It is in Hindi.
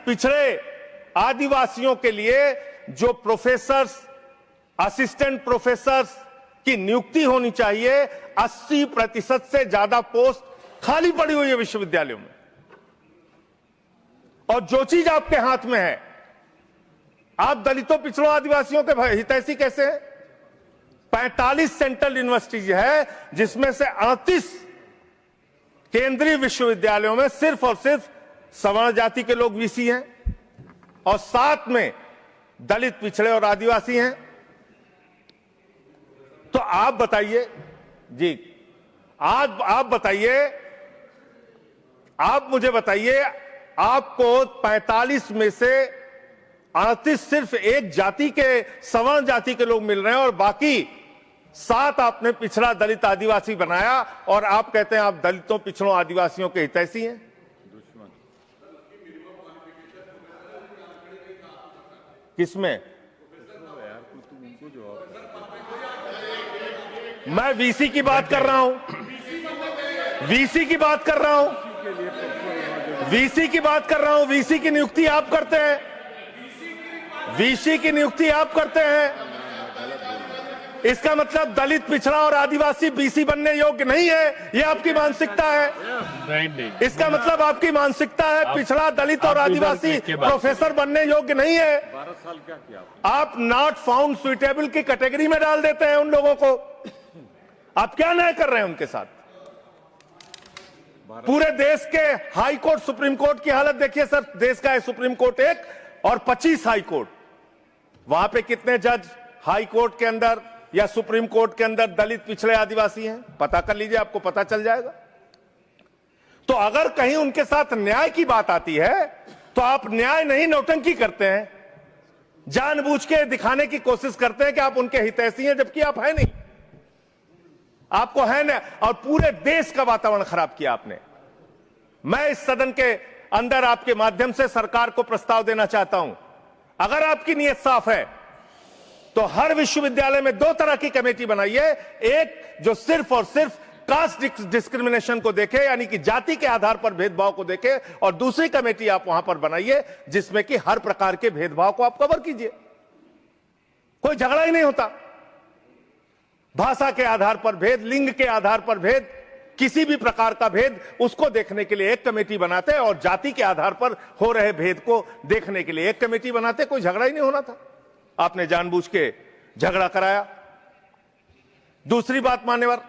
पिछड़े आदिवासियों के लिए जो प्रोफेसर्स, असिस्टेंट प्रोफेसर्स की नियुक्ति होनी चाहिए, 80% से ज्यादा पोस्ट खाली पड़ी हुई है विश्वविद्यालयों में। और जो चीज आपके हाथ में है, आप दलितों, पिछड़ों, आदिवासियों के हितैषी कैसे हैं? 45 सेंट्रल यूनिवर्सिटीज है, जिसमें से 38 केंद्रीय विश्वविद्यालयों में सिर्फ और सिर्फ सवर्ण जाति के लोग वीसी हैं और 7 में दलित, पिछड़े और आदिवासी हैं। तो आप बताइए जी, आप बताइए, आप मुझे बताइए, आपको 45 में से 38 सिर्फ एक जाति के, सवर्ण जाति के लोग मिल रहे हैं और बाकी 7 आपने पिछड़ा, दलित, आदिवासी बनाया और आप कहते हैं आप दलितों, पिछड़ों, आदिवासियों के हितैषी हैं। किसमें? मैं वीसी की बात कर रहा हूं, वीसी की बात कर रहा हूं, वीसी की बात कर रहा हूं। वीसी की नियुक्ति आप करते हैं, वीसी की नियुक्ति आप करते हैं। इसका मतलब दलित, पिछड़ा और आदिवासी बीसी बनने योग्य नहीं है, यह आपकी मानसिकता है। इसका मतलब आपकी मानसिकता है पिछड़ा, दलित और आदिवासी प्रोफेसर बनने योग्य नहीं है। 12 साल क्या किया आप नॉट फाउंड सुइटेबल की कैटेगरी में डाल देते हैं उन लोगों को। आप क्या न्याय कर रहे हैं उनके साथ? पूरे देश के हाई कोर्ट, सुप्रीम कोर्ट की हालत देखिए सर। देश का है सुप्रीम कोर्ट 1 और 25 हाई कोर्ट। वहां पे कितने जज हाई कोर्ट के अंदर या सुप्रीम कोर्ट के अंदर दलित, पिछड़े, आदिवासी हैं? पता कर लीजिए, आपको पता चल जाएगा। तो अगर कहीं उनके साथ न्याय की बात आती है तो आप न्याय नहीं, नौटंकी करते हैं, जानबूझ के दिखाने की कोशिश करते हैं कि आप उनके हितैषी हैं, जबकि आप है नहीं, आपको है नहीं। और पूरे देश का वातावरण खराब किया आपने। मैं इस सदन के अंदर आपके माध्यम से सरकार को प्रस्ताव देना चाहता हूं, अगर आपकी नीयत साफ है तो हर विश्वविद्यालय में 2 तरह की कमेटी बनाइए। एक जो सिर्फ और सिर्फ कास्ट डिस्क्रिमिनेशन को देखे, यानी कि जाति के आधार पर भेदभाव को देखे, और दूसरी कमेटी आप वहां पर बनाइए जिसमें कि हर प्रकार के भेदभाव को आप कवर कीजिए। कोई झगड़ा ही नहीं होता। भाषा के आधार पर भेद, लिंग के आधार पर भेद, किसी भी प्रकार का भेद, उसको देखने के लिए एक कमेटी बनाते और जाति के आधार पर हो रहे भेद को देखने के लिए एक कमेटी बनाते। कोई झगड़ा ही नहीं होना था। आपने जानबूझ के झगड़ा कराया। दूसरी बात मान्यवर,